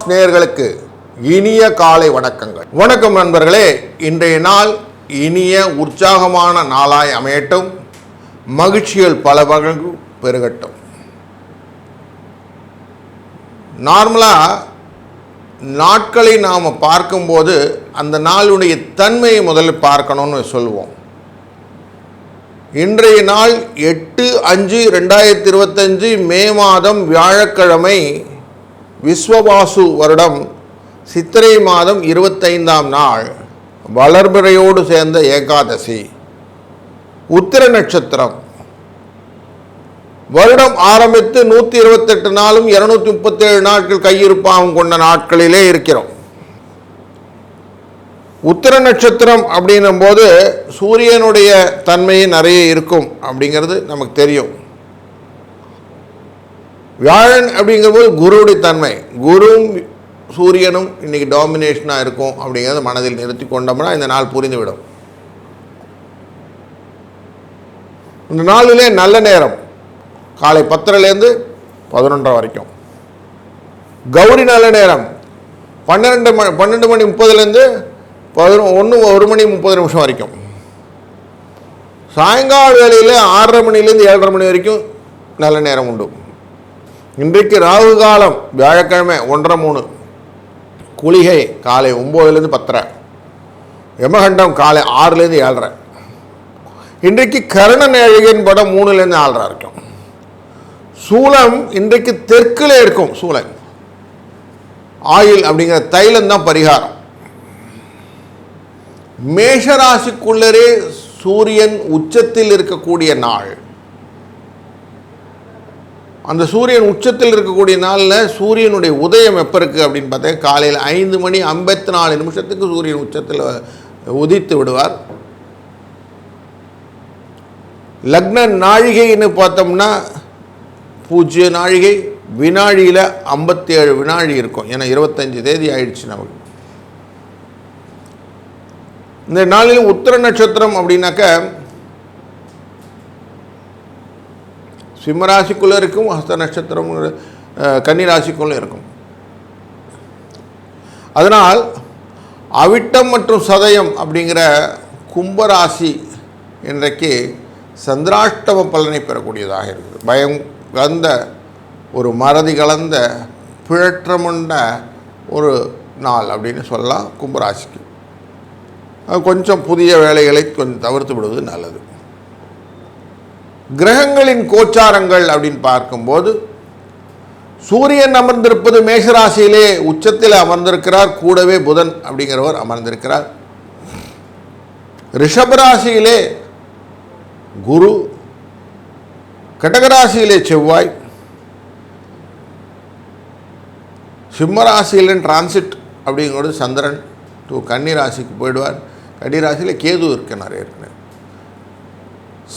நேயர்களுக்கு இனிய காலை வணக்கங்கள். வணக்கம் நண்பர்களே. இன்றைய நாள் இனிய உற்சாகமான நாளாய் அமையட்டும். மகிழ்ச்சிகள் பல வகைகள் பெருகட்டும். நார்மலாக நாட்களை நாம் பார்க்கும்போது அந்த நாளுடைய தன்மையை முதல்ல பார்க்கணும்னு சொல்லுவோம். இன்றைய நாள் 8/5/2025 மே மாதம் வியாழக்கிழமை, விஸ்வவாசு வருடம் சித்திரை மாதம் 25ஆம் நாள், வளர்பிறையோடு சேர்ந்த ஏகாதசி, உத்திர நட்சத்திரம். வருடம் ஆரம்பித்து 128 நாளும் 237 நாட்கள் கையிருப்பாகவும் கொண்ட நாட்களிலே இருக்கிறோம். உத்திர நட்சத்திரம் அப்படின்னும் போது சூரியனுடைய தன்மை நிறைய இருக்கும் அப்படிங்கிறது நமக்கு தெரியும். வியாழன் அப்படிங்கிற போது குருவுடைய தன்மை, குருவும் சூரியனும் இன்னைக்கு டாமினேஷனாக இருக்கும் அப்படிங்கிறத மனதில் நிறுத்தி கொண்டோம்னா இந்த நாள் புரிந்துவிடும். இந்த நாளிலே நல்ல நேரம் காலை 10லேருந்து 11 வரைக்கும். கௌரி நல்ல நேரம் 12:30 1 மணி 30 வரைக்கும். சாயங்கால வேளையில் 6:30 மணிலேருந்து 7:30 மணி வரைக்கும் நல்ல நேரம் உண்டு. இன்றைக்கு ராகு காலம் வியாழக்கிழமை 1:30, குளிகை காலை 9லேருந்து 10, யமகண்டம் காலை 6லேருந்து 7:30. இன்றைக்கு கரண நேழிகையின் படம் 3லேருந்து 4:30 இருக்கும். சூலம் இன்றைக்கு தெற்கில் இருக்கும். சூளம் ஆயில் அப்படிங்கிற தைலம் தான் பரிகாரம். மேஷராசிக்குள்ளரே சூரியன் உச்சத்தில் இருக்கக்கூடிய நாள். அந்த சூரியன் உச்சத்தில் இருக்கக்கூடிய நாளில் சூரியனுடைய உதயம் எப்போ இருக்குது அப்படின்னு பார்த்தா காலையில் 5:54 சூரியன் உச்சத்தில் உதித்து விடுவார். லக்ன நாழிகைன்னு பார்த்தோம்னா பூஜ்ய நாழிகை, வினாழியில் 57 வினாழி இருக்கும். ஏன்னா 25 தேதி ஆயிடுச்சு நமக்கு. இந்த நாளில் உத்திர நட்சத்திரம் அப்படின்னாக்க சிம்மராசிக்குள்ளே இருக்கும், ஹஸ்த நட்சத்திரம் கன்னிராசிக்குள்ளே இருக்கும். அதனால் அவிட்டம் மற்றும் சதயம் அப்படிங்கிற கும்பராசி இன்றைக்கு சந்திராஷ்டம பலனை பெறக்கூடியதாக இருக்குது. பயம் கலந்த ஒரு மறதி கலந்த பிழற்றமுண்ட ஒரு நாள் அப்படின்னு சொல்லலாம் கும்பராசிக்கு. கொஞ்சம் புதிய வேலைகளை கொஞ்சம் தவிர்த்து விடுவது நல்லது. கிரகங்களின் கோச்சாரங்கள் அப்படின்னு பார்க்கும்போது சூரியன் அமர்ந்திருப்பது மேஷராசியிலே உச்சத்தில் அமர்ந்திருக்கிறார். கூடவே புதன் அப்படிங்கிறவர் அமர்ந்திருக்கிறார். ரிஷபராசியிலே குரு, கடகராசியிலே செவ்வாய், சிம்மராசியிலே டிரான்சிட் அப்படிங்கிறது சந்திரன் கன்னிராசிக்கு போயிடுவார். கன்னிராசியில் கேது இருக்கிறார் ஏற்கனவே.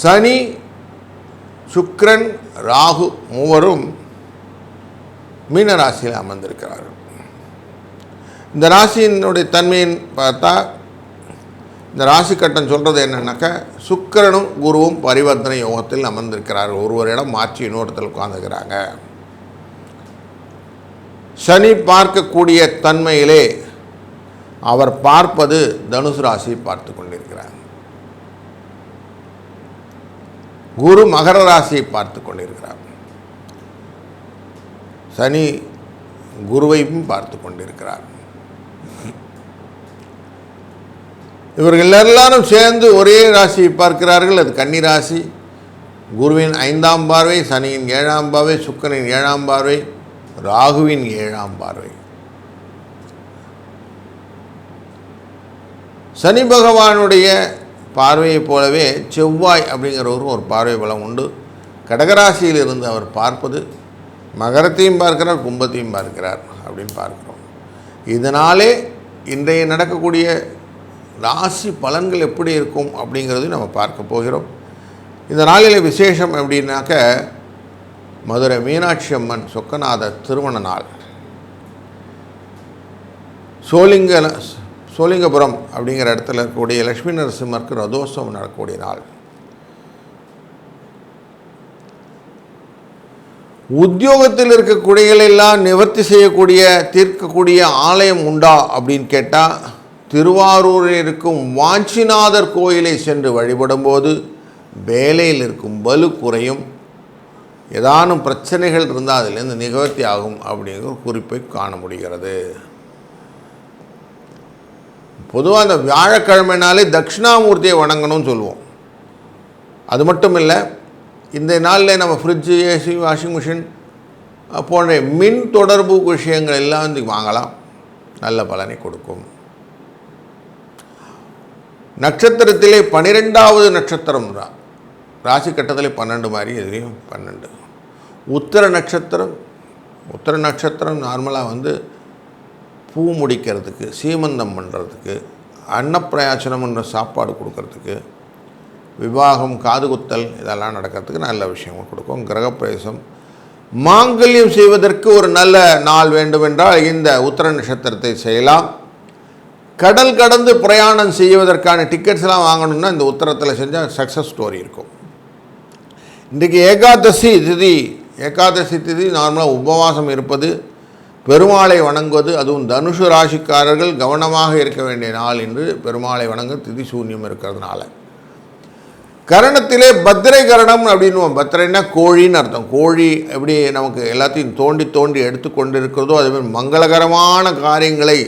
சனி, சுக்கிரன், ராகு மூவரும் மீனராசியில் அமர்ந்திருக்கிறார்கள். இந்த ராசியினுடைய தன்மையின் பார்த்தா இந்த ராசி கட்டம் சொல்கிறது என்னன்னாக்கா சுக்கிரனும் குருவும் பரிவர்த்தனை யோகத்தில் அமர்ந்திருக்கிறார்கள். ஒருவரிடம் மாற்றி இன்னொருத்தர் உட்கார்ந்துக்கிறாங்க. சனி பார்க்கக்கூடிய தன்மையிலே அவர் பார்ப்பது தனுசு ராசியை பார்த்து கொண்டிருக்கிறார். குரு மகர ராசியை பார்த்து கொண்டிருக்கிறார். சனி குருவையும் பார்த்து கொண்டிருக்கிறார். இவர்கள் எல்லாரும் சேர்ந்து ஒரே ராசியை பார்க்கிறார்கள். அது கன்னி ராசி. குருவின் 5ஆம் பார்வை, சனியின் 7ஆம் பார்வை, சுக்கிரனின் 7ஆம் பார்வை, ராகுவின் 7ஆம் பார்வை. சனி பகவானுடைய பார்வையைப் போலவே செவ்வாய் அப்படிங்கிறவரும் ஒரு பார்வை பலம் உண்டு. கடகராசியில் இருந்து அவர் பார்ப்பது மகரத்தையும் பார்க்கிறார், கும்பத்தையும் பார்க்கிறார் அப்படின்னு பார்க்கிறோம். இதனாலே இன்றைய நடக்கக்கூடிய ராசி பலன்கள் எப்படி இருக்கும் அப்படிங்கிறதையும் நம்ம பார்க்க போகிறோம். இந்த நாளில் விசேஷம் எப்படின்னாக்க மதுரை மீனாட்சி அம்மன் சொக்கநாதர் திருமண நாள். சோழிங்கபுரம் அப்படிங்கிற இடத்துல இருக்கக்கூடிய லட்சுமி நரசிம்மருக்கு ரதோத்சவம் நடக்கக்கூடிய நாள். உத்தியோகத்தில் இருக்கக்கூடியெல்லாம் நிவர்த்தி செய்யக்கூடிய தீர்க்கக்கூடிய ஆலயம் உண்டா அப்படின்னு கேட்டால் திருவாரூரில் இருக்கும் வாஞ்சிநாதர் கோயிலை சென்று வழிபடும்போது வேலையில் இருக்கும் வலு குறையும், ஏதானும் பிரச்சனைகள் இருந்தால் அதிலேருந்து நிவர்த்தி ஆகும் அப்படிங்கிற குறிப்பை காண முடிகிறது. பொதுவாக அந்த வியாழக்கிழமைனாலே தட்சிணாமூர்த்தியை வணங்கணும்னு சொல்லுவோம். அது மட்டும் இல்லை, இந்த நாளில் நம்ம ஃப்ரிட்ஜு, ஏசி, வாஷிங் மிஷின் போன்ற மின் தொடர்பு விஷயங்கள் எல்லாம் வந்து வாங்கலாம், நல்ல பலனை கொடுக்கும். நட்சத்திரத்திலே 12வது நட்சத்திரம் தான், ராசி கட்டத்திலே 12 மாதிரி, எதுலேயும் 12. உத்திர நட்சத்திரம் நார்மலாக வந்து பூ முடிக்கிறதுக்கு, சீமந்தம் பண்ணுறதுக்கு, அன்னப்பிரயாசனம்ன்ற சாப்பாடு கொடுக்கறதுக்கு, விவாகம், காது குத்தல் இதெல்லாம் நடக்கிறதுக்கு நல்ல விஷயங்கள் கொடுக்கும். கிரகப்பிரவேசம், மாங்கல்யம் செய்வதற்கு ஒரு நல்ல நாள் வேண்டுமென்றால் இந்த உத்திர நட்சத்திரத்தை செய்யலாம். கடல் கடந்து பிரயாணம் செய்வதற்கான டிக்கெட்ஸ்லாம் வாங்கணும்னா இந்த உத்திரத்தில் செஞ்சால் சக்ஸஸ் ஸ்டோரி இருக்கும். இன்றைக்கு ஏகாதசி திதி நார்மலாக உபவாசம் இருப்பது, பெருமாளை வணங்குவது, அதுவும் தனுசு ராசிக்காரர்கள் கவனமாக இருக்க வேண்டிய நாள் என்று பெருமாளை வணங்க திதி சூன்யம் இருக்கிறதுனால. கரணத்திலே பத்திரை கரணம் அப்படின்வோம். பத்திரைன்னா கோழின்னு அர்த்தம். கோழி எப்படி நமக்கு எல்லாத்தையும் தோண்டி தோண்டி எடுத்துக்கொண்டு இருக்கிறதோ அதுமாதிரி மங்களகரமான காரியங்களை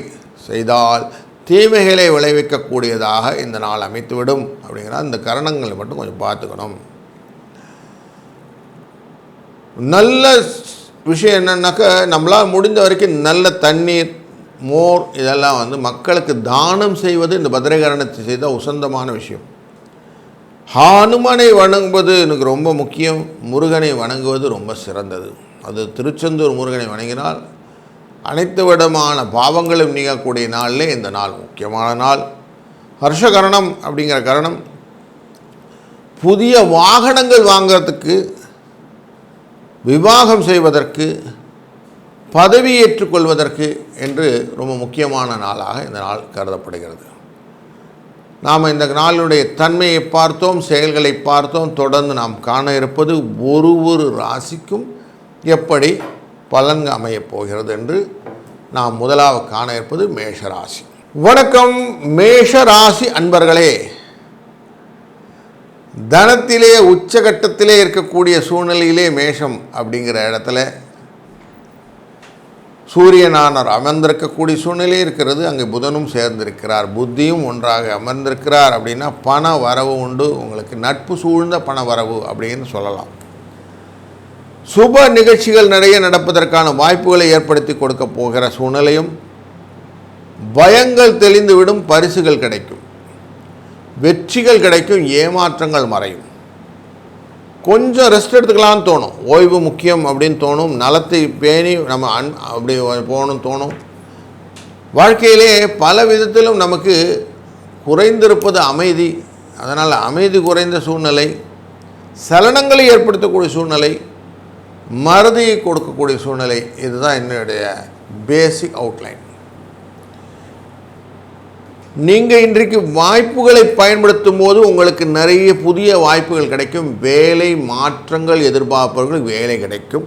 செய்தால் தீமைகளை விளைவிக்கக்கூடியதாக இந்த நாள் அமைத்துவிடும். அப்படிங்கிற இந்த கரணங்களை மட்டும் கொஞ்சம் பார்த்துக்கணும். நல்ல விஷயம் என்னன்னாக்கா, நம்மளால் முடிந்த வரைக்கும் நல்ல தண்ணீர், மோர் இதெல்லாம் வந்து மக்களுக்கு தானம் செய்வது இந்த பத்திரகரணத்தை செய்தால் உசந்தமான விஷயம். ஹனுமனை வணங்குவது எனக்கு ரொம்ப முக்கியம். முருகனை வணங்குவது ரொம்ப சிறந்தது. அது திருச்செந்தூர் முருகனை வணங்கினால் அனைத்து விதமான பாவங்களும் நீங்கக்கூடிய நாளிலே இந்த நாள் முக்கியமான நாள். ஹர்ஷகரணம் அப்படிங்கிற கரணம் புதிய வாகனங்கள் வாங்கிறதுக்கு, விவாகம் செய்வதற்கு, பதவி ஏற்றுக்கொள்வதற்கு என்று ரொம்ப முக்கியமான நாளாக இந்த நாள் கருதப்படுகிறது. நாம் இந்த நாளுடைய தன்மையை பார்த்தோம், செயல்களை பார்த்தோம். தொடர்ந்து நாம் காண இருப்பது ஒரு ராசிக்கும் எப்படி பலன் அமையப் போகிறது என்று நாம் முதலாவது காண இருப்பது மேஷராசி. வணக்கம் மேஷராசி அன்பர்களே. தனத்திலே உச்சகட்டத்திலே இருக்கக்கூடிய சூழ்நிலையிலே மேஷம் அப்படிங்கிற இடத்துல சூரியனானவர் அமர்ந்திருக்கக்கூடிய சூழ்நிலை இருக்கிறது. அங்கே புதனும் சேர்ந்திருக்கிறார், புத்தியும் ஒன்றாக அமர்ந்திருக்கிறார். அப்படின்னா பண வரவு உண்டு, உங்களுக்கு நட்பு சூழ்ந்த பண வரவு அப்படின்னு சொல்லலாம். சுப நிகழ்ச்சிகள் நிறைய நடப்பதற்கான வாய்ப்புகளை ஏற்படுத்தி கொடுக்க போகிற சூழ்நிலையும், பயங்கள் தெளிந்துவிடும், பரிசுகள் கிடைக்கும், வெற்றிகள் கிடைக்கும், ஏமாற்றங்கள் மறையும். கொஞ்சம் ரெஸ்ட் எடுத்துக்கலாம்னு தோணும், ஓய்வு முக்கியம் அப்படின்னு தோணும், நலத்தை பேணி நம்ம அப்படி போகணும்னு தோணும். வாழ்க்கையிலே பல விதத்திலும் நமக்கு குறைந்திருப்பது அமைதி. அதனால் அமைதி குறைந்த சூழ்நிலை, சலனங்களை ஏற்படுத்தக்கூடிய சூழ்நிலை, மறதியை கொடுக்கக்கூடிய சூழ்நிலை, இதுதான் என்னுடைய பேசிக் அவுட்லைன். நீங்கள் இன்றைக்கு வாய்ப்புகளை பயன்படுத்தும் போது உங்களுக்கு நிறைய புதிய வாய்ப்புகள் கிடைக்கும். வேலை மாற்றங்கள் எதிர்பார்ப்பவர்களுக்கு வேலை கிடைக்கும்.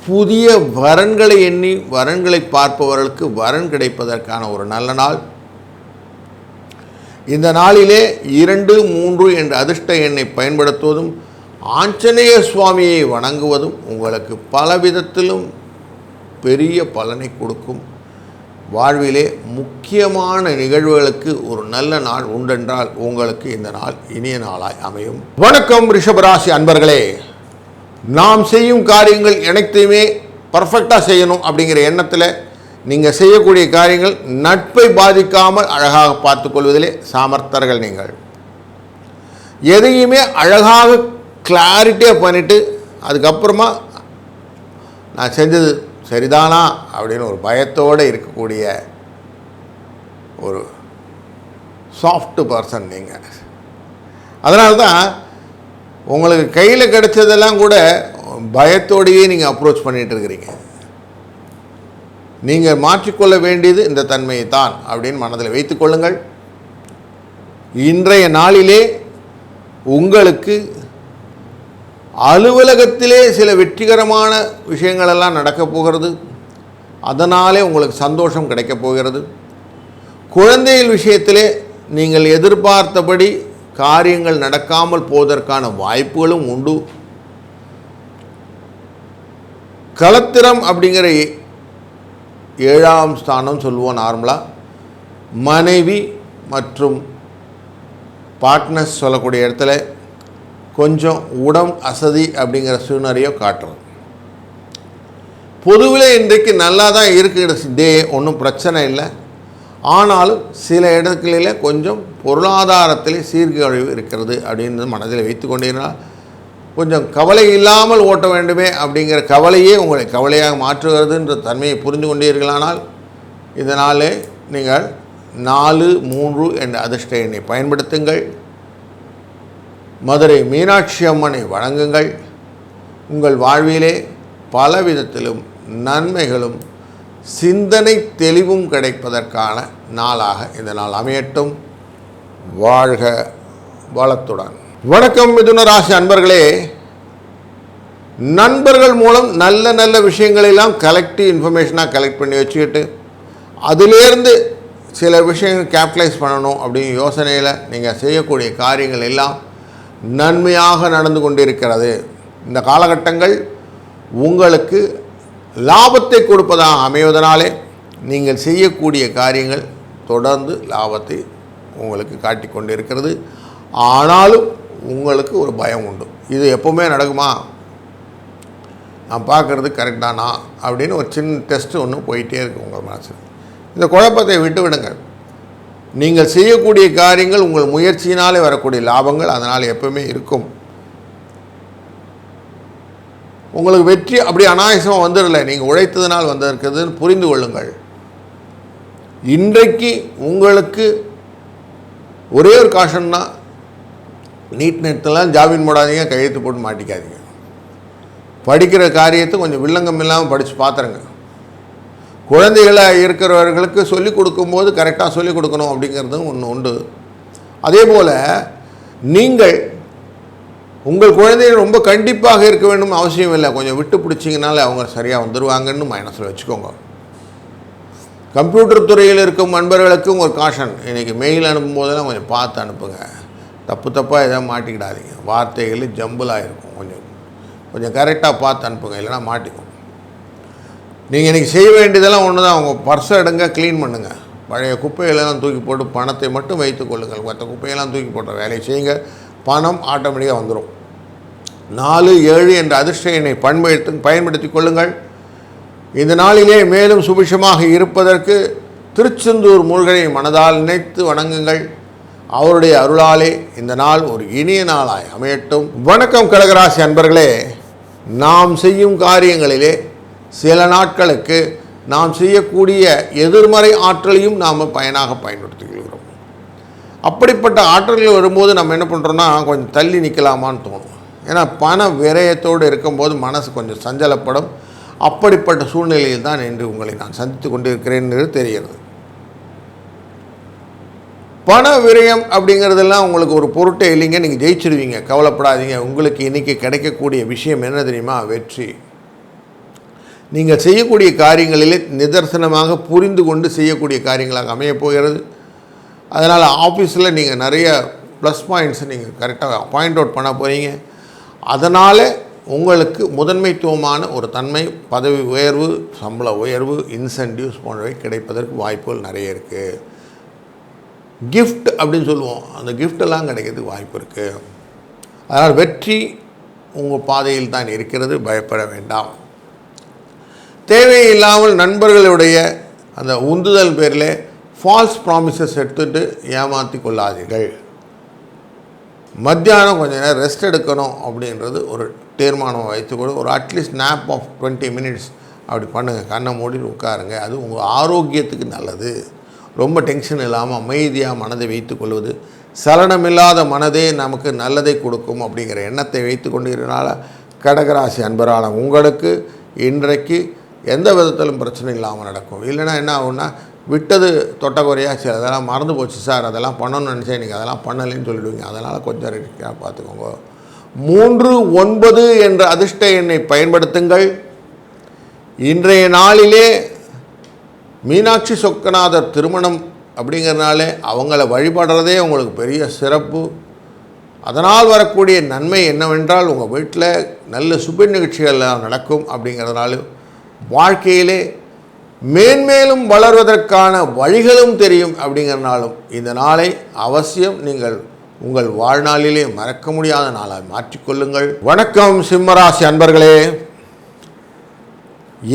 புதிய வரன்களை எண்ணி வரன்களை பார்ப்பவர்களுக்கு வரன் கிடைப்பதற்கான ஒரு நல்ல நாள். இந்த நாளிலே 2, 3 என்ற அதிர்ஷ்ட எண்ணை பயன்படுத்துவதும், ஆஞ்சநேய சுவாமியை வணங்குவதும் உங்களுக்கு பல விதத்திலும் பெரிய பலனை கொடுக்கும். வாழ்விலே முக்கியமான நிகழ்வுகளுக்கு ஒரு நல்ல நாள் உண்டென்றால் உங்களுக்கு இந்த நாள் இனிய நாளாய் அமையும். வணக்கம் ரிஷபராசி அன்பர்களே. நாம் செய்யும் காரியங்கள் அனைத்தையுமே பர்ஃபெக்டாக செய்யணும் அப்படிங்கிற எண்ணத்தில் நீங்கள் செய்யக்கூடிய காரியங்கள் நட்பை பாதிக்காமல் அழகாக பார்த்து கொள்வதிலே சாமர்த்தர்கள். நீங்கள் எதையுமே அழகாக கிளாரிட்டியாக பண்ணிவிட்டு அதுக்கப்புறமா நான் செஞ்சது சரிதானா அப்படின்னு ஒரு பயத்தோடு இருக்கக்கூடிய ஒரு சாஃப்ட் பர்சன் நீங்கள். அதனால தான் உங்களுக்கு கையில் கிடைச்சதெல்லாம் கூட பயத்தோடையே நீங்கள் அப்ரோச் பண்ணிகிட்டு இருக்கிறீங்க. நீங்கள் மாற்றிக்கொள்ள வேண்டியது இந்த தன்மையை தான் அப்படின்னு மனதில் வைத்துக்கொள்ளுங்கள். இன்றைய நாளிலே உங்களுக்கு அலுவலகத்திலே சில வெற்றிகரமான விஷயங்களெல்லாம் நடக்கப் போகிறது. அதனாலே உங்களுக்கு சந்தோஷம் கிடைக்கப் போகிறது. குழந்தைகள் விஷயத்திலே நீங்கள் எதிர்பார்த்தபடி காரியங்கள் நடக்காமல் போவதற்கான வாய்ப்புகளும் உண்டு. களத்திரம் அப்படிங்கிற 7ஆம் ஸ்தானம் சொல்லுவோம் நார்மலாக. மனைவி மற்றும் பார்ட்னர்ஸ் சொல்லக்கூடிய இடத்துல கொஞ்சம் உடம் அசதி அப்படிங்கிற சூழ்நிலையோ காட்டுறது. பொதுவில் இன்றைக்கு நல்லா தான் இருக்கிற டே, ஒன்றும் பிரச்சனை இல்லை. ஆனாலும் சில இடங்களில் கொஞ்சம் பொருளாதாரத்தில் சீர்கழிவு இருக்கிறது அப்படின்னு மனதில் வைத்து கொண்டீங்கன்னா கொஞ்சம் கவலை இல்லாமல் ஓட்ட வேண்டுமே அப்படிங்கிற கவலையே உங்களை கவலையாக மாற்றுகிறதுன்ற தன்மையை புரிந்து கொண்டீர்களானால் இதனாலே நீங்கள் 4-3 என்ற அதிர்ஷ்ட எண்ணை பயன்படுத்துங்கள். மதுரை மீனாட்சி அம்மனை வணங்குங்கள். உங்கள் வாழ்விலே பல விதத்திலும் நன்மைகளும் சிந்தனை தெளிவும் கிடைப்பதற்கான நாளாக இந்த நாள் அமையட்டும். வாழ்க வளத்துடன். வணக்கம் மிதுன ராசி அன்பர்களே. நண்பர்கள் மூலம் நல்ல நல்ல விஷயங்களெல்லாம் கலெக்டிவ் இன்ஃபர்மேஷனாக கலெக்ட் பண்ணி வச்சுக்கிட்டு அதிலேருந்து சில விஷயங்கள் கேபிட்டலைஸ் பண்ணணும் அப்படிங்கிற யோசனையில் நீங்கள் செய்யக்கூடிய காரியங்கள் எல்லாம் நன்மையாக நடந்து கொண்டிருக்கிறது. இந்த காலகட்டங்கள் உங்களுக்கு லாபத்தை கொடுப்பதாக அமைவதனாலே நீங்கள் செய்யக்கூடிய காரியங்கள் தொடர்ந்து லாபத்தை உங்களுக்கு காட்டி கொண்டு இருக்கிறது. ஆனாலும் உங்களுக்கு ஒரு பயம் உண்டு. இது எப்போவுமே நடக்குமா, நான் பார்க்குறது கரெக்டானா அப்படின்னு ஒரு சின்ன டெஸ்ட்டு ஒன்று போயிட்டே இருக்குது உங்கள் மனசில். இந்த குழப்பத்தை விட்டு விடுங்கள். நீங்கள் செய்யக்கூடிய காரியங்கள் உங்கள் முயற்சியினாலே வரக்கூடிய லாபங்கள் அதனால் எப்பவுமே இருக்கும். உங்களுக்கு வெற்றி அப்படி அனாயசமாக வந்துடலை, நீங்கள் உழைத்ததுனால் வந்திருக்கிறதுன்னு புரிந்து கொள்ளுங்கள். இன்றைக்கு உங்களுக்கு ஒரே ஒரு காஷன் தான், நீட் நெட்டெல்லாம் ஜாமீன் போடாதீங்க, கையெழுத்து போட்டு மாட்டிக்காதீங்க. படிக்கிற காரியத்தை கொஞ்சம் வில்லங்கம் இல்லாமல் படித்து பார்த்துருங்க. குழந்தைகளாக இருக்கிறவர்களுக்கு சொல்லிக் கொடுக்கும்போது கரெக்டாக சொல்லிக் கொடுக்கணும் அப்படிங்கிறதும் ஒன்று உண்டு. அதே போல் நீங்கள் உங்கள் குழந்தைகள் ரொம்ப கண்டிப்பாக இருக்க வேண்டும் அவசியம் இல்லை. கொஞ்சம் விட்டு பிடிச்சிங்கனால அவங்க சரியாக வந்துடுவாங்கன்னு மனசில் வச்சுக்கோங்க. கம்ப்யூட்டர் துறையில் இருக்கும் நண்பர்களுக்கும் ஒரு காஷன், இன்றைக்கி மெயில் அனுப்பும்போதெல்லாம் கொஞ்சம் பார்த்து அனுப்புங்க. தப்பாக எதாவது மாட்டிக்கிடாதீங்க. வார்த்தைகள் ஜம்பிளாக இருக்கும். கொஞ்சம் கரெக்டாக பார்த்து அனுப்புங்க, இல்லைனா மாட்டிக்கும். நீங்கள் இன்றைக்கி செய்ய வேண்டியதெல்லாம் ஒன்று தான். உங்கள் பர்ஸை எடுங்க, க்ளீன் பண்ணுங்கள். பழைய குப்பைகளெல்லாம் தூக்கி போட்டு பணத்தை மட்டும் வைத்துக் கொள்ளுங்கள். மற்ற குப்பையெல்லாம் தூக்கி போட்ட வேலையை செய்யுங்க. பணம் ஆட்டோமேட்டிக்காக வந்துடும். 4-7 என்ற அதிர்ஷ்ட எண்ணை பயன்படுத்தி கொள்ளுங்கள். இந்த நாளிலே மேலும் சுபிஷமாக இருப்பதற்கு திருச்செந்தூர் முருகனை மனதால் நினைத்து வணங்குங்கள். அவருடைய அருளாலே இந்த நாள் ஒரு இனிய நாளாய் அமையட்டும். வணக்கம் கடகராசி அன்பர்களே. நாம் செய்யும் காரியங்களிலே சில நாட்களுக்கு நாம் செய்யக்கூடிய எதிர்மறை ஆற்றலையும் நாம் பயனாக பயன்படுத்திக் கொள்கிறோம். அப்படிப்பட்ட ஆற்றல்கள் வரும்போது நம்ம என்ன பண்ணுறோன்னா கொஞ்சம் தள்ளி நிற்கலாமான்னு தோணும். ஏன்னா பண விரயத்தோடு இருக்கும்போது மனசு கொஞ்சம் சஞ்சலப்படும். அப்படிப்பட்ட சூழ்நிலையில் தான் இன்று உங்களை நான் சந்தித்து கொண்டிருக்கிறேன் என்று தெரிகிறது. பண விரயம் அப்படிங்கிறதெல்லாம் உங்களுக்கு ஒரு பொருட்டே இல்லைங்க, நீங்கள் ஜெயிச்சிடுவீங்க, கவலைப்படாதீங்க. உங்களுக்கு இன்றைக்கி கிடைக்கக்கூடிய விஷயம் என்ன தெரியுமா? வெற்றி. நீங்கள் செய்யக்கூடிய காரியங்களிலே நிதர்சனமாக புரிந்து கொண்டு செய்யக்கூடிய காரியங்களாக அமையப் போகிறது. அதனால் ஆஃபீஸில் நீங்கள் நிறைய ப்ளஸ் பாயிண்ட்ஸை நீங்கள் கரெக்டாக பாயிண்ட் அவுட் பண்ண போகிறீங்க. அதனால் உங்களுக்கு முதன்மைத்துவமான ஒரு தன்மை, பதவி உயர்வு, சம்பள உயர்வு, இன்சென்டிவ்ஸ் போன்றவை கிடைப்பதற்கு வாய்ப்புகள் நிறைய இருக்குது. கிஃப்ட் அப்படின்னு சொல்லுவோம், அந்த கிஃப்டெல்லாம் கிடைக்கிறதுக்கு வாய்ப்பு இருக்குது. அதனால் வெற்றி உங்கள் பாதையில் தான் இருக்கிறது, பயப்பட வேண்டாம். தேவையில்லாமல் நண்பர்களுடைய அந்த உந்துதல் பேரில் ஃபால்ஸ் ப்ராமிசஸ் எடுத்துகிட்டு ஏமாற்றி கொள்ளாதீர்கள். மத்தியானம் கொஞ்சம் நேரம் ரெஸ்ட் எடுக்கணும் அப்படின்றது ஒரு தீர்மானம் வைத்துக்கொண்டு ஒரு அட்லீஸ்ட் நேப் ஆஃப் 20 minutes அப்படி பண்ணுங்கள். கண்ணை மூடிட்டு உட்காருங்க. அது உங்கள் ஆரோக்கியத்துக்கு நல்லது. ரொம்ப டென்ஷன் இல்லாமல் அமைதியாக மனதை வைத்து கொள்வது, சலனமில்லாத மனதே நமக்கு நல்லதை கொடுக்கும் அப்படிங்கிற எண்ணத்தை வைத்து கொண்டிருந்தனால கடகராசி அன்பரான உங்களுக்கு இன்றைக்கு எந்த விதத்திலும் பிரச்சனை இல்லாமல் நடக்கும். இல்லைன்னா என்ன ஆகுன்னா, விட்டது தொட்ட குறையாக சரி அதெல்லாம் மறந்து போச்சு சார், அதெல்லாம் பண்ணணும்னு நினச்சேன், நீங்கள் அதெல்லாம் பண்ணலைன்னு சொல்லிவிடுவீங்க. அதனால் கொஞ்சம் ரெடியாக பார்த்துக்கோங்க. 39 என்ற அதிர்ஷ்ட எண்ணை பயன்படுத்துங்கள். இன்றைய நாளிலே மீனாட்சி சொக்கநாதர் திருமணம் அப்படிங்கிறனாலே அவங்கள வழிபடுறதே உங்களுக்கு பெரிய சிறப்பு. அதனால் வரக்கூடிய நன்மை என்னவென்றால் உங்கள் வீட்டில் நல்ல சுப நிகழ்ச்சிகள்லாம் நடக்கும். அப்படிங்கிறதுனால வாழ்க்கையிலே மேன்மேலும் வளர்வதற்கான வழிகளும் தெரியும். அப்படிங்கிறனாலும் இந்த நாளை அவசியம் நீங்கள் உங்கள் வாழ்நாளிலே மறக்க முடியாத நாளாக மாற்றிக்கொள்ளுங்கள். வணக்கம் சிம்மராசி அன்பர்களே.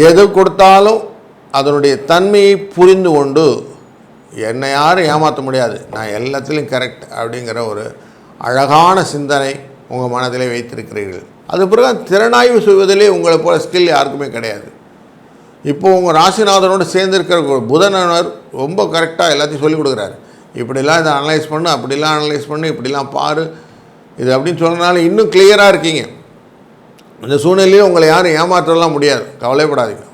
எது கொடுத்தாலும் அதனுடைய தன்மையை புரிந்து கொண்டு என்னை யாரும் ஏமாற்ற முடியாது, நான் எல்லாத்துலேயும் கரெக்ட் அப்படிங்கிற ஒரு அழகான சிந்தனை உங்கள் மனதிலே வைத்திருக்கிறீர்கள். அது பிறகு திறனாய்வு செய்வதிலே உங்களை போல ஸ்கில் யாருக்குமே கிடையாது. இப்போது உங்கள் ராசிநாதனோடு சேர்ந்திருக்கிற புதனர் ரொம்ப கரெக்டாக எல்லாத்தையும் சொல்லிக் கொடுக்குறாரு. இப்படிலாம் இதை அனலைஸ் பண்ணு, அப்படிலாம் அனலைஸ் பண்ணு, இப்படிலாம் பாரு, இது அப்படின்னு சொல்கிறனால இன்னும் கிளியராக இருக்கீங்க. இந்த சூழ்நிலையும் உங்களை யாரும் ஏமாற்றலாம் முடியாது, கவலைப்படாதீங்க.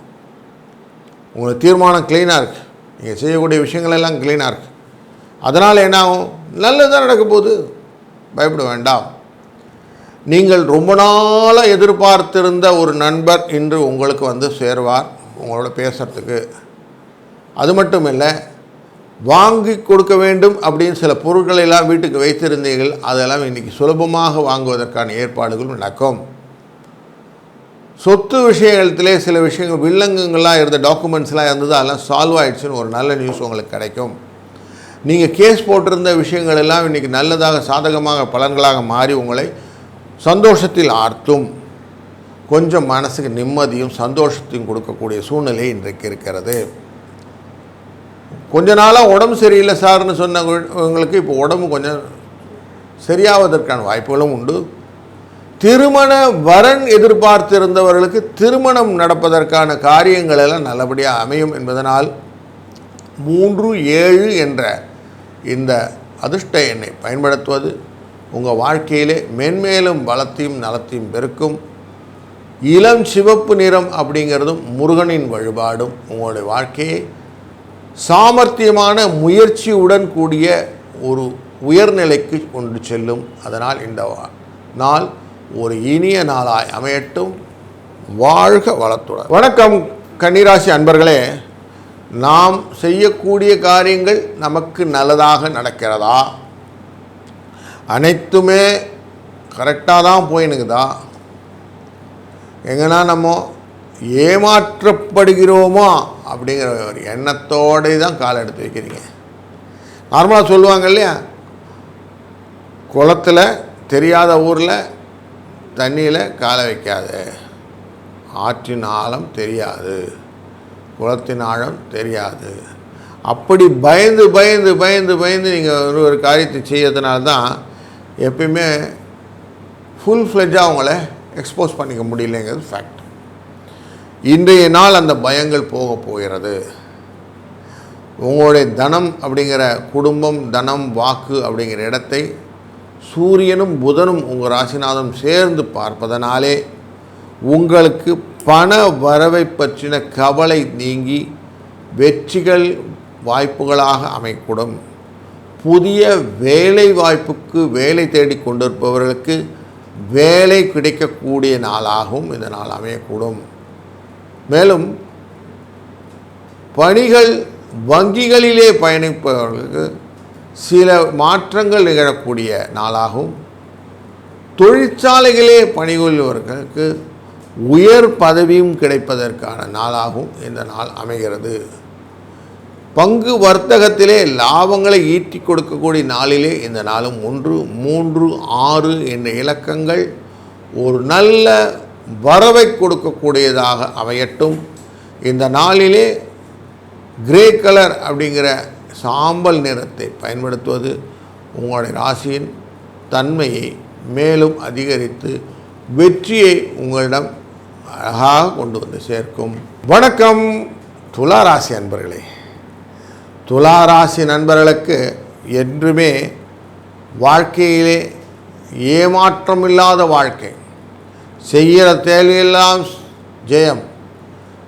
உங்களுக்கு தீர்மானம் க்ளீனாக இருக்குது, நீங்கள் செய்யக்கூடிய விஷயங்கள் எல்லாம் க்ளீனாக இருக்குது. அதனால் என்ன ஆகும், நல்லதுதான் நடக்க போகுது, பயப்பட வேண்டாம். நீங்கள் ரொம்ப நாளாக எதிர்பார்த்திருந்த ஒரு நண்பர் இன்று உங்களுக்கு வந்து சேருவார் உங்களோட பேசுகிறதுக்கு. அது மட்டும் இல்லை, வாங்கி கொடுக்க வேண்டும் அப்படின்னு சில பொருட்களை எல்லாம் வீட்டுக்கு வைத்திருந்தீர்கள், அதெல்லாம் இன்றைக்கி சுலபமாக வாங்குவதற்கான ஏற்பாடுகளும் நடக்கும். சொத்து விஷயத்திலே சில விஷயங்கள் வில்லங்கங்கள்லாம் இருந்த டாக்குமெண்ட்ஸ்லாம் இருந்தது, அதெல்லாம் சால்வ் ஆகிடுச்சுன்னு ஒரு நல்ல நியூஸ் உங்களுக்கு கிடைக்கும். நீங்கள் கேஸ் போட்டிருந்த விஷயங்கள் எல்லாம் இன்றைக்கி நல்லதாக சாதகமாக பலன்களாக மாறி உங்களை சந்தோஷத்தில் ஆர்த்தும். கொஞ்சம் மனசுக்கு நிம்மதியும் சந்தோஷத்தையும் கொடுக்கக்கூடிய சூழ்நிலை இன்றைக்கு இருக்கிறது. கொஞ்ச நாளாக உடம்பு சரியில்லை சார்னு சொன்னவங்களுக்கு இப்போ உடம்பு கொஞ்சம் சரியாவதற்கான வாய்ப்புகளும் உண்டு. திருமண வரன் எதிர்பார்த்திருந்தவர்களுக்கு திருமணம் நடப்பதற்கான காரியங்கள் எல்லாம் நல்லபடியாக அமையும் என்பதனால் 37 என்ற இந்த அதிர்ஷ்ட எண்ணை பயன்படுத்துவது உங்கள் வாழ்க்கையிலே மென்மேலும் பலத்தையும் நலத்தையும் பெருக்கும். இளம் சிவப்பு நிறம் அப்படிங்கிறதும் முருகனின் வழிபாடும் உங்களுடைய வாழ்க்கையை சாமர்த்தியமான முயற்சியுடன் கூடிய ஒரு உயர்நிலைக்கு கொண்டு செல்லும். அதனால் இந்த நாள் ஒரு இனிய நாளாய் அமையட்டும். வாழ்க வளத்துடன். வணக்கம் கன்னிராசி அன்பர்களே. நாம் செய்யக்கூடிய காரியங்கள் நமக்கு நல்லதாக நடக்கிறதா, அனைத்துமே கரெக்டாக தான் போயினுக்குதா, எங்கன்னா நம்ம ஏமாற்றப்படுகிறோமா அப்படிங்கிற ஒரு எண்ணத்தோடு தான் காலை எடுத்து வைக்கிறீங்க. நார்மலாக சொல்லுவாங்க இல்லையா, குளத்தில் தெரியாத ஊரில் தண்ணியில் காலை வைக்காது, ஆற்றின் ஆழம் தெரியாது, குளத்தின் ஆழம் தெரியாது. அப்படி பயந்து பயந்து பயந்து பயந்து நீங்கள் ஒரு காரியத்தை செய்யறதுனால தான் எப்பயுமே ஃபுல் ஃப்ளெட்ஜாக அவங்கள எக்ஸ்போஸ் பண்ணிக்க முடியலைங்கிறது ஃபேக்ட். இன்றைய நாள் அந்த பயங்கள் போக போகிறது. உங்களுடைய தனம் அப்படிங்கிற குடும்பம், தனம், வாக்கு அப்படிங்கிற இடத்தை சூரியனும் புதனும் உங்கள் ராசிநாதனும் சேர்ந்து பார்ப்பதனாலே உங்களுக்கு பண வரவை பற்றின கவலை நீங்கி வெற்றிகள் வாய்ப்புகளாக அமைக்கூடும். புதிய வேலை வாய்ப்புக்கு வேலை தேடி கொண்டிருப்பவர்களுக்கு வேலை கிடைக்கக்கூடிய நாளாகவும் இந்த நாள் அமையக்கூடும். மேலும் பணிகள் வங்கிகளிலே பயணிப்பவர்களுக்கு சில மாற்றங்கள் நிகழக்கூடிய நாளாகவும், தொழிற்சாலைகளே பணிபுரிபவர்களுக்கு உயர் பதவியும் கிடைப்பதற்கான நாளாகவும் இந்த நாள் அமைகிறது. பங்கு வர்த்தகத்திலே லாபங்களை ஈட்டி கொடுக்கக்கூடிய நாளிலே இந்த நாளும் 1, 3, 6 என்ற இலக்கங்கள் ஒரு நல்ல வரவை கொடுக்கக்கூடியதாக அமையட்டும். இந்த நாளிலே கிரே கலர் அப்படிங்கிற சாம்பல் நிறத்தை பயன்படுத்துவது உங்களுடைய ராசியின் தன்மையை மேலும் அதிகரித்து வெற்றியை உங்களிடம் அழகாக கொண்டு வந்து சேர்க்கும். வணக்கம் துளாராசி அன்பர்களே. துளாராசி நண்பர்களுக்கு என்றுமே வாழ்க்கையிலே ஏமாற்றம் இல்லாத வாழ்க்கை, செய்கிற தேவையெல்லாம் ஜெயம்,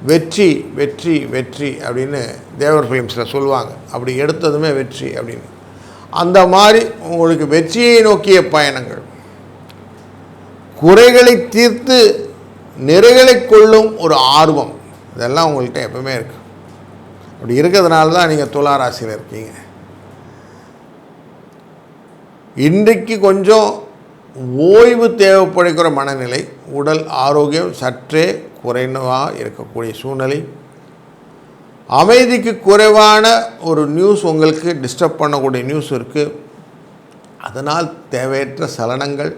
வெற்றி வெற்றி வெற்றி அப்படின்னு தேவர் ஃபிலிம்ஸில் சொல்லுவாங்க. அப்படி எடுத்ததுமே வெற்றி அப்படின்னு. அந்த மாதிரி உங்களுக்கு வெற்றியை நோக்கிய பயணங்கள், குறைகளை தீர்த்து நிறைகளை கொள்ளும் ஒரு ஆர்வம், இதெல்லாம் உங்கள்கிட்ட எப்பவுமே இருக்குது. அப்படி இருக்கிறதுனால தான் நீங்கள் துலா ராசியில் இருக்கீங்க. இன்றைக்கு கொஞ்சம் ஓய்வு தேவைப்படுகிற மனநிலை, உடல் ஆரோக்கியம் சற்றே குறைவாக இருக்கக்கூடிய சூழ்நிலை, அமைதிக்கு குறைவான ஒரு நியூஸ் உங்களுக்கு டிஸ்டர்ப் பண்ணக்கூடிய நியூஸ் இருக்குது. அதனால் தேவையற்ற சலனங்கள்,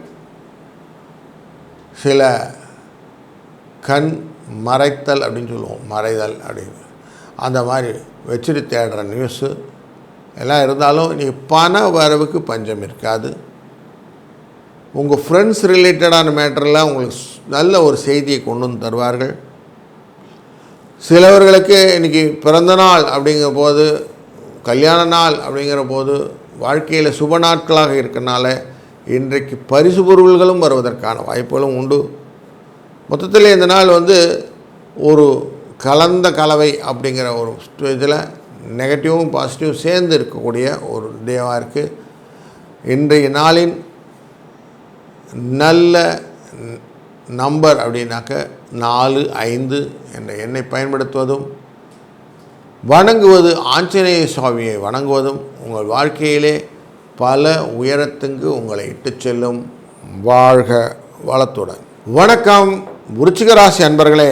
சில கண் மறைத்தல் அப்படின்னு சொல்லுவோம், மறைதல் அப்படின்னு, அந்த மாதிரி வச்சுட்டு தேடுற நியூஸு எல்லாம் இருந்தாலும் நீங்கள் பண வரவுக்கு பஞ்சம் இருக்காது. உங்கள் ஃப்ரெண்ட்ஸ் ரிலேட்டடான மேட்டரில் உங்களுக்கு நல்ல ஒரு செய்தியை கொண்டு வந்து தருவார்கள். சிலவர்களுக்கு இன்றைக்கி பிறந்த நாள் அப்படிங்கிற போது, கல்யாண நாள் அப்படிங்கிற போது, வாழ்க்கையில் சுப நாட்களாக இருக்கிறனால இன்றைக்கு பரிசு பொருள்களும் வருவதற்கான வாய்ப்புகளும் உண்டு. மொத்தத்தில் இந்த நாள் ஒரு கலந்த கலவை அப்படிங்கிற ஒரு இதில் நெகட்டிவும் பாசிட்டிவும் சேர்ந்து இருக்கக்கூடிய ஒரு டேவாக இருக்குது. இன்றைய நாளின் நல்ல நம்பர் அப்படின்னாக்க 4, 5 என்ற எண்ணை பயன்படுத்துவதும், வணங்குவது, ஆஞ்சநேய சுவாமியை வணங்குவதும் உங்கள் வாழ்க்கையிலே பல உயரத்துக்கு உங்களை இட்டு செல்லும். வாழ்க வளத்துடன். வணக்கம் விருச்சிக ராசி அன்பர்களே.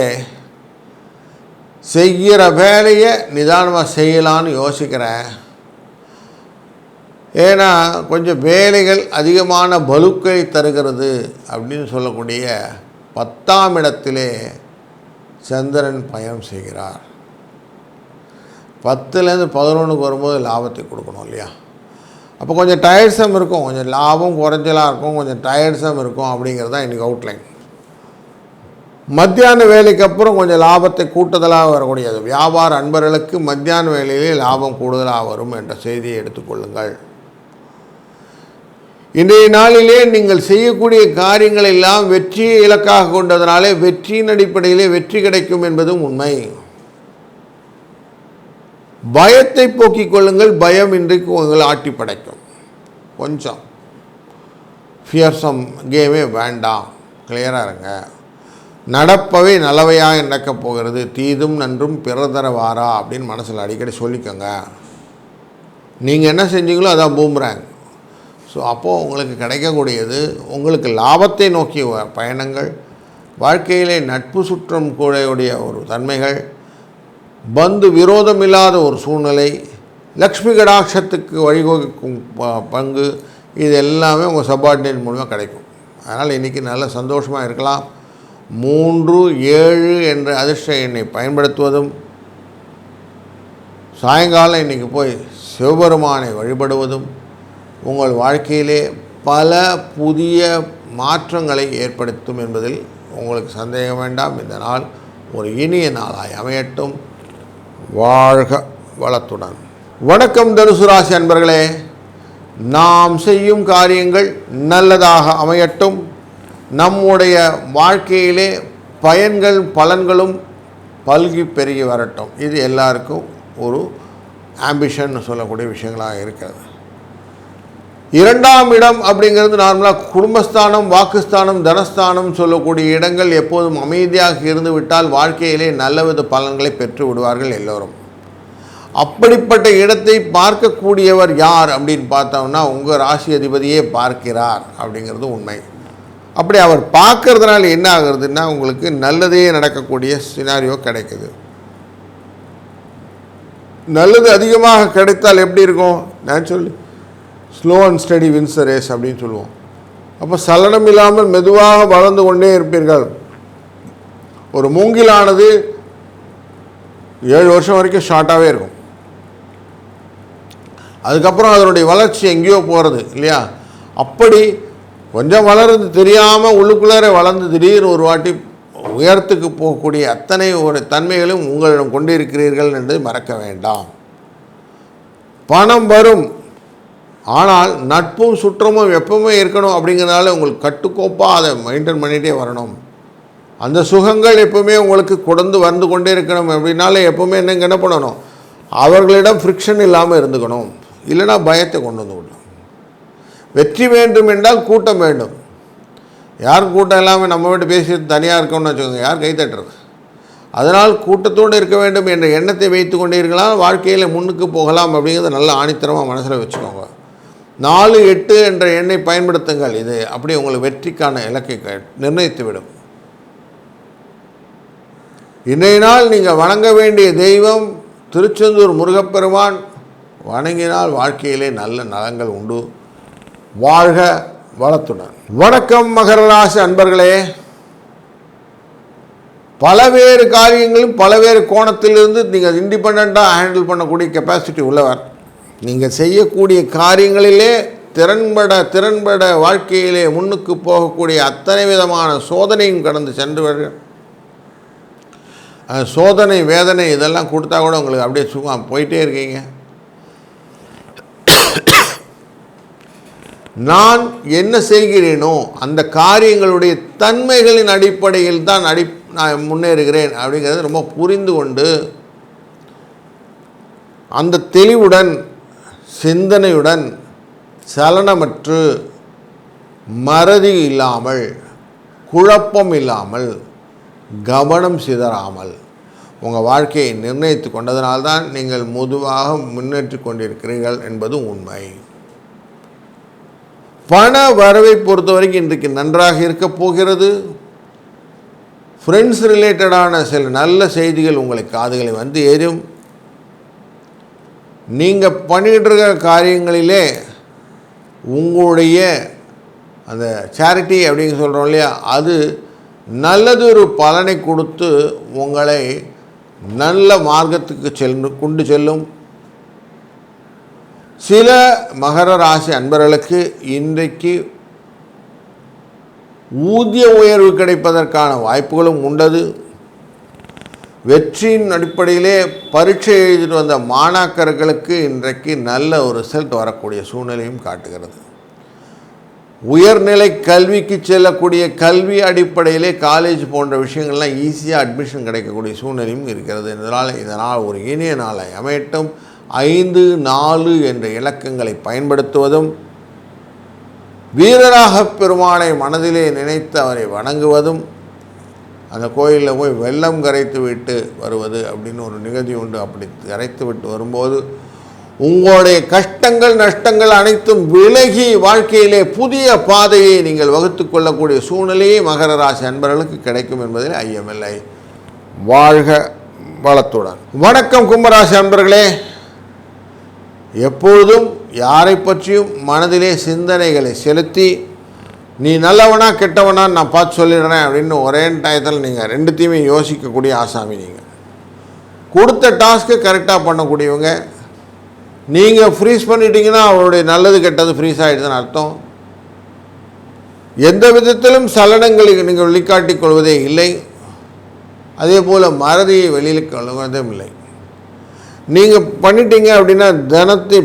செய்கிற வேலையை நிதானமாக செய்யலான்னு யோசிக்கிறேன். ஏன்னா கொஞ்சம் வேலைகள் அதிகமான பலுக்களை தருகிறது அப்படின்னு சொல்லக்கூடிய 10ஆம் இடத்திலே சந்திரன் பயணம் செய்கிறார். 10லேருந்து 11க்கு வரும்போது லாபத்தை கொடுக்கணும் இல்லையா? அப்போ கொஞ்சம் டயர்ட்ஸம் இருக்கும், கொஞ்சம் லாபம் குறைஞ்சலாக இருக்கும், கொஞ்சம் டயர்ட்ஸம் இருக்கும். அப்படிங்கிறது தான் இன்றைக்கி அவுட்லைன். மத்தியான வேலைக்கு அப்புறம் கொஞ்சம் லாபத்தை கூட்டுதலாக வரக்கூடியது. வியாபார அன்பர்களுக்கு மத்தியான வேலையிலே லாபம் கூடுதலாக வரும் என்ற செய்தியை எடுத்துக்கொள்ளுங்கள். இன்றைய நாளிலே நீங்கள் செய்யக்கூடிய காரியங்கள் எல்லாம் வெற்றியை இலக்காக கொண்டதனாலே வெற்றியின் அடிப்படையிலே வெற்றி கிடைக்கும் என்பதும் உண்மை. பயத்தை போக்கிக் கொள்ளுங்கள். பயம் இன்றைக்கு உங்களை ஆட்டி படைக்கும். கொஞ்சம் ஃபியர்சம் கேமே வேண்டாம், கிளியராக இருங்க. நடப்பவை நல்லவையாக நடக்கப் போகிறது, தீதும் நன்றும் பிறதர வாரா அப்படின்னு மனசில் அடிக்கடி சொல்லிக்கோங்க. நீங்கள் என்ன செஞ்சீங்களோ அதான் பூம்ராங். ஸோ அப்போது உங்களுக்கு கிடைக்கக்கூடியது உங்களுக்கு லாபத்தை நோக்கிய பயணங்கள், வாழ்க்கையிலே நட்பு சுற்றம் கூடையுடைய ஒரு தன்மைகள், பந்து விரோதம் இல்லாத ஒரு சூழ்நிலை, லக்ஷ்மி கடாட்சத்துக்கு வழிவகுக்கும் பங்கு, இது எல்லாமே உங்கள் சப்பார்டினேட் மூலமாக கிடைக்கும். அதனால் இன்றைக்கி நல்ல சந்தோஷமாக இருக்கலாம். 3, 7 என்ற அதிர்ஷ்ட எண்ணை பயன்படுத்துவதும், சாயங்காலம் இன்றைக்கி போய் சிவபெருமானை வழிபடுவதும் உங்கள் வாழ்க்கையிலே பல புதிய மாற்றங்களை ஏற்படுத்தும் என்பதில் உங்களுக்கு சந்தேகம் வேண்டாம். இந்த நாள் ஒரு இனிய நாளாய் அமையட்டும். வாழ்க வளத்துடன். வணக்கம் தனுசு ராசி அன்பர்களே. நாம் செய்யும் காரியங்கள் நல்லதாக அமையட்டும். நம்முடைய வாழ்க்கையிலே பயன்கள் பலன்களும் பல்கி பெருகி வரட்டும். இது எல்லாருக்கும் ஒரு ஆம்பிஷன் சொல்லக்கூடிய விஷயங்களாக இருக்கிறது. 2ஆம் இடம் அப்படிங்கிறது நார்மலாக குடும்பஸ்தானம், வாக்குஸ்தானம், தனஸ்தானம் சொல்லக்கூடிய இடங்கள் எப்போதும் அமைதியாக இருந்து விட்டால் வாழ்க்கையிலே நல்லவித பலன்களை பெற்று விடுவார்கள் எல்லோரும். அப்படிப்பட்ட இடத்தை பார்க்கக்கூடியவர் யார் அப்படின்னு பார்த்தோம்னா உங்கள் ராசி அதிபதியே பார்க்கிறார் அப்படிங்கிறது உண்மை. அப்படி அவர் பார்க்கறதுனால என்ன ஆகுறதுன்னா உங்களுக்கு நல்லதே நடக்கக்கூடிய சினாரியோ கிடைக்குது. நல்லது அதிகமாக கிடைத்தால் எப்படி இருக்கும்? Naturally slow and steady wins the race அப்படின்னு சொல்லுவோம். அப்போ சலனம் இல்லாமல் மெதுவாக வளர்ந்து கொண்டே இருப்பீர்கள். ஒரு மூங்கிலானது 7 வருஷம் வரைக்கும் ஷார்ட்டாகவே இருக்கும். அதுக்கப்புறம் அதனுடைய வளர்ச்சி எங்கேயோ போகிறது இல்லையா? அப்படி கொஞ்சம் வளர்ந்து தெரியாமல் உள்ளுக்குள்ளார வளர்ந்து திடீர்னு ஒரு வாட்டி உயரத்துக்கு போகக்கூடிய அத்தனை ஒரு தன்மைகளும் உங்களிடம் கொண்டிருக்கிறீர்கள் என்று மறக்க வேண்டாம். பணம் வரும், ஆனால் நட்பும் சுற்றமும் எப்பவுமே இருக்கணும். அப்படிங்கிறதுனால உங்களுக்கு கட்டுக்கோப்பாக அதை மெயின்டைன் பண்ணிகிட்டே வரணும். அந்த சுகங்கள் எப்பவுமே உங்களுக்கு கொடுந்து வந்து கொண்டே இருக்கணும். அப்படின்னாலே எப்பவுமே என்ன பண்ணணும்? அவர்களிடம் ஃப்ரிக்ஷன் இல்லாமல் இருந்துக்கணும். இல்லைனா பயத்தை கொண்டு வந்து விடணும். வெற்றி வேண்டும் என்றால் கூட்டம் வேண்டும். யாரும் கூட்டம் இல்லாமல் நம்ம வீட்டு பேசிட்டு தனியாக இருக்கோம்னு வச்சுக்கோங்க, யார் கை தட்டுறது? அதனால் கூட்டத்தோடு இருக்க வேண்டும் என்ற எண்ணத்தை வைத்து கொண்டீர்களால் வாழ்க்கையில் முன்னுக்கு போகலாம் அப்படிங்கிறத நல்ல ஆணித்தரமாக மனசில் வச்சுக்கோங்க. 4-8 என்ற எண்ணை பயன்படுத்துங்கள். இது அப்படி உங்களுக்கு வெற்றிக்கான இலக்கை நிர்ணயித்துவிடும். இன்றைய நாள் நீங்கள் வணங்க வேண்டிய தெய்வம் திருச்செந்தூர் முருகப்பெருமான். வணங்கினால் வாழ்க்கையிலே நல்ல நலங்கள் உண்டு. வாழ்க வளத்துடன். வணக்கம் மகர ராசி அன்பர்களே. பலவேறு காரியங்களும் பலவேறு கோணத்திலிருந்து நீங்கள் இண்டிபெண்ட்டாக ஹேண்டில் பண்ணக்கூடிய கெப்பாசிட்டி உள்ளவர். நீங்கள் செய்யக்கூடிய காரியங்களிலே திறன்பட வாழ்க்கையிலே முன்னுக்கு போகக்கூடிய அத்தனை விதமான சோதனையும் கடந்து சென்றவர்கள். சோதனை வேதனை இதெல்லாம் கொடுத்தா கூட உங்களுக்கு அப்படியே சுகம் போயிட்டே இருக்கீங்க. நான் என்ன செய்கிறேனோ அந்த காரியங்களுடைய தன்மைகளின் அடிப்படையில் தான் நான் முன்னேறுகிறேன் அப்படிங்கிறது ரொம்ப புரிந்து கொண்டு அந்த தெளிவுடன் சிந்தனையுடன் சலனமற்று மறதி இல்லாமல் குழப்பம் இல்லாமல் கவனம் சிதறாமல் உங்கள் வாழ்க்கையை நிர்ணயித்து கொண்டதனால்தான் நீங்கள் மெதுவாக முன்னேற்றி கொண்டிருக்கிறீர்கள் என்பது உண்மை. பண வரவை பொறுத்த வரைக்கும் இன்றைக்கு நன்றாக இருக்க போகிறது. ஃப்ரெண்ட்ஸ் ரிலேட்டடான சில நல்ல செய்திகள் உங்களை காதுகளை வந்து ஏறும். நீங்கள் பண்ணிகிட்டு இருக்கிற காரியங்களிலே உங்களுடைய அந்த சேரிட்டி அப்படிங்க சொல்கிறோம் இல்லையா, அது நல்லதொரு பலனை கொடுத்து உங்களை நல்ல மார்க்கத்துக்கு கொண்டு செல்லும். சில மகர ராசி அன்பர்களுக்கு இன்றைக்கு ஊதிய உயர்வு கிடைப்பதற்கான வாய்ப்புகளும் உண்டது. வெற்றியின் அடிப்படையிலே பரீட்சை எழுதிட்டு வந்த மாணாக்கர்களுக்கு இன்றைக்கு நல்ல ஒரு ரிசல்ட் வரக்கூடிய சூழ்நிலையும் காட்டுகிறது. உயர்நிலை கல்விக்கு செல்லக்கூடிய கல்வி அடிப்படையிலே காலேஜ் போன்ற விஷயங்கள்லாம் ஈஸியாக அட்மிஷன் கிடைக்கக்கூடிய சூழ்நிலையும் இருக்கிறது. இதனால் ஒரு இனிய நாளை அமையட்டும். 5-4 என்ற இலக்கங்களை பயன்படுத்துவதும் வீரராக பெருமானை மனதிலே நினைத்து அவரை வணங்குவதும் அந்த கோயிலில் போய் வெள்ளம் கரைத்து விட்டு வருவது அப்படின்னு ஒரு நிகழ்ச்சி உண்டு. அப்படி கரைத்து விட்டு வரும்போது உங்களுடைய கஷ்டங்கள் நஷ்டங்கள் அனைத்தும் விலகி வாழ்க்கையிலே புதிய பாதையை நீங்கள் வகுத்து கொள்ளக்கூடிய சூழ்நிலையை மகர ராசி அன்பர்களுக்கு கிடைக்கும் என்பதில் ஐயமில்லை. வாழ்க வளத்துடன். வணக்கம் கும்பராசி அன்பர்களே. எப்பொழுதும் யாரை பற்றியும் மனதிலே சிந்தனைகளை செலுத்தி நீ நல்லவனா கெட்டவனா நான் பார்த்து சொல்லிடுறேன் அப்படின்னு ஒரே டயத்தில் நீங்கள் ரெண்டுத்தையுமே யோசிக்கக்கூடிய ஆசாமி. நீங்கள் கொடுத்த டாஸ்க்கை கரெக்டாக பண்ணக்கூடியவங்க. நீங்கள் ஃப்ரீஸ் பண்ணிட்டீங்கன்னா அவருடைய நல்லது கெட்டது ஃப்ரீஸ் ஆகிடுதுன்னு அர்த்தம். எந்த விதத்திலும் சலனங்களை நீங்கள் வெளிக்காட்டிக் கொள்வதே இல்லை. அதே போல் மறதியை வெளியில் கொள்வதும் இல்லை. நீங்கள் பண்ணிட்டீங்க அப்படின்னா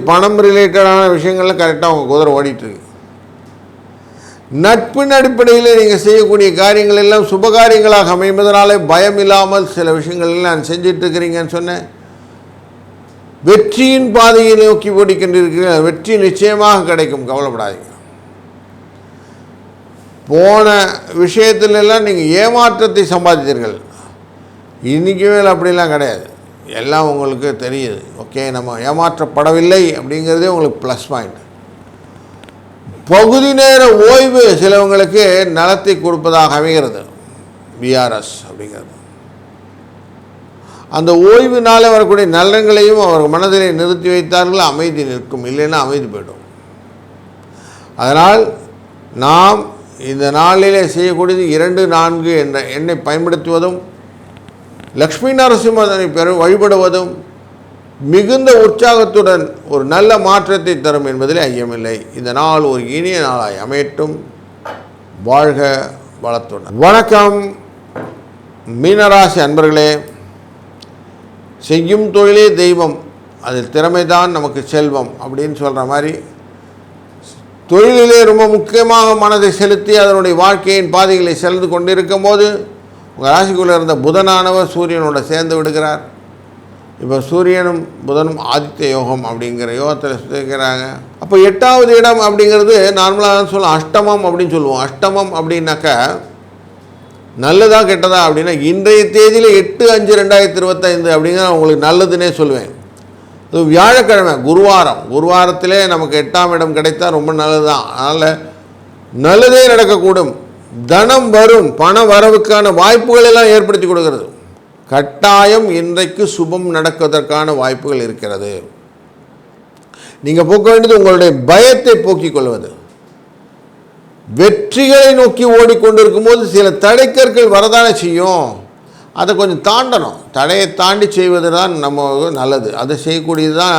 பணம் ரிலேட்டடான விஷயங்களில் கரெக்டாக உங்கள் குதிரை ஓடிட்டுருக்கு. நட்பின் அடிப்படையில் நீங்கள் செய்யக்கூடிய காரியங்கள் எல்லாம் சுபகாரியங்களாக அமைவதனாலே பயம் இல்லாமல் சில விஷயங்கள் நான் செஞ்சிட்ருக்கிறீங்கன்னு சொன்னேன். வெற்றியின் பாதையை நோக்கி ஓடிக்கொண்டிருக்கிறீர்கள். வெற்றி நிச்சயமாக கிடைக்கும், கவலைப்படாதீங்க. போன விஷயத்திலெல்லாம் நீங்கள் ஏமாற்றத்தை சம்பாதித்தீர்கள். இன்றைக்கு மேலே அப்படிலாம் கிடையாது. எல்லாம் உங்களுக்கு தெரியுது. ஓகே, நம்ம ஏமாற்றப்படவில்லை அப்படிங்கிறதே உங்களுக்கு ப்ளஸ் பாயிண்ட். பகுதி நேர ஓய்வு சிலவங்களுக்கு நலத்தை கொடுப்பதாக அமைகிறது. விஆர்எஸ் அப்படிங்கிறது அந்த ஓய்வினாலே வரக்கூடிய நலன்களையும் அவர் மனதிலே நிறுத்தி வைத்தார்கள். அமைதி நிற்கும், இல்லைன்னா அமைதி போய்டும். அதனால் நாம் இந்த நாளிலே செய்யக்கூடியது 2-4 என்ற எண்ணை பயன்படுத்துவதும் லக்ஷ்மி நரசிம்மனை வழிபடுவதும் மிகுந்த உற்சாகத்துடன் ஒரு நல்ல மாற்றத்தை தரும் என்பதில் ஐயமில்லை. இந்த நாள் ஒரு இனிய நாளாய் அமையட்டும். வாழ்க வளத்துடன். வணக்கம் மீனராசி அன்பர்களே. செய்யும் தொழிலே தெய்வம், அதில் திறமைதான் நமக்கு செல்வம் அப்படின்னு சொல்கிற மாதிரி தொழிலிலே ரொம்ப முக்கியமாக மனதை செலுத்தி அதனுடைய வாழ்க்கையின் பாதைகளை சென்று கொண்டிருக்கும் போது உங்கள் ராசிக்குள்ளே இருந்த புதனானவர் சூரியனோட சேர்ந்து விடுகிறார். இப்போ சூரியனும் புதனும் ஆதித்ய யோகம் அப்படிங்கிற யோகத்தில் சுத்திக்கிறாங்க. அப்போ 8வது இடம் அப்படிங்கிறது நார்மலாக சொல்லலாம் அஷ்டமம் அப்படின்னு சொல்லுவோம். அஷ்டமம் அப்படின்னாக்கா நல்லதா கெட்டதா அப்படின்னா இன்றைய தேதியில் 8/5/2025 அப்படிங்கிற உங்களுக்கு நல்லதுன்னே சொல்லுவேன். அது வியாழக்கிழமை குருவாரத்திலே நமக்கு 8ஆம் இடம் கிடைத்தா ரொம்ப நல்லது தான். அதனால் நல்லதே நடக்கக்கூடும். தனம் வரும், பண வரவுக்கான வாய்ப்புகள் எல்லாம் ஏற்படுத்தி கொடுக்கிறது. கட்டாயம் இன்றைக்கு சுபம் நடக்குவதற்கான வாய்ப்புகள் இருக்கிறது. நீங்கள் போக்க வேண்டியது உங்களுடைய பயத்தை போக்கிக் கொள்வது. வெற்றிகளை நோக்கி ஓடிக்கொண்டிருக்கும் போது சில தடைக்கற்கள் வரதானே செய்யும். அதை கொஞ்சம் தாண்டணும். தடையை தாண்டி செய்வது தான் நம்ம நல்லது. அதை செய்யக்கூடியது தான்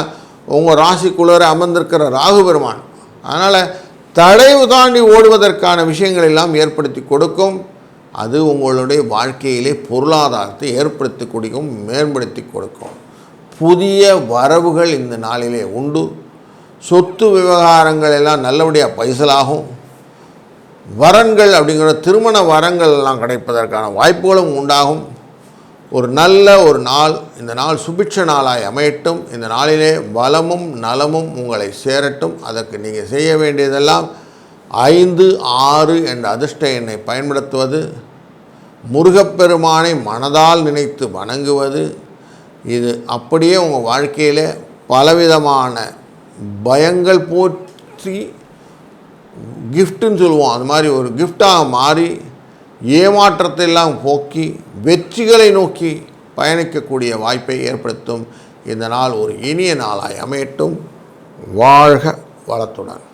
உங்கள் ராசிக்குள்ளே அமர்ந்திருக்கிற ராகு பெருமான். அதனால் தடைவு தாண்டி ஓடுவதற்கான விஷயங்கள் எல்லாம் ஏற்படுத்தி கொடுக்கும். அது உங்களுடைய வாழ்க்கையிலே பொருளாதாரத்தை ஏற்படுத்தி கொடுக்கும், மேம்படுத்தி கொடுக்கும். புதிய வரவுகள் இந்த நாளிலே உண்டு. சொத்து விவகாரங்கள் எல்லாம் நல்லபடியாக பைசலாகும். வரன்கள் அப்படிங்கிற திருமண வரங்கள் எல்லாம் கிடைப்பதற்கான வாய்ப்புகளும் உண்டாகும். ஒரு நாள், இந்த நாள் சுபிட்ச நாளாய் அமையட்டும். இந்த நாளிலே வளமும் நலமும் உங்களை சேரட்டும். அதற்கு நீங்கள் செய்ய வேண்டியதெல்லாம் 5, 6 என்ற அதிர்ஷ்ட எண்ணை பயன்படுத்துவது, முருகப்பெருமானை மனதால் நினைத்து வணங்குவது. இது அப்படியே உங்கள் வாழ்க்கையில் பலவிதமான பயங்கள் போற்றி கிஃப்ட்டுன்னு சொல்லுவோம், அது மாதிரி ஒரு கிஃப்டாக மாறி ஏமாற்றத்தை எல்லாம் போக்கி வெற்றிகளை நோக்கி பயணிக்கக்கூடிய வாய்ப்பை ஏற்படுத்தும். இந்த நாள் ஒரு இனிய நாளாய் அமையட்டும். வாழ்க வளத்துடன்.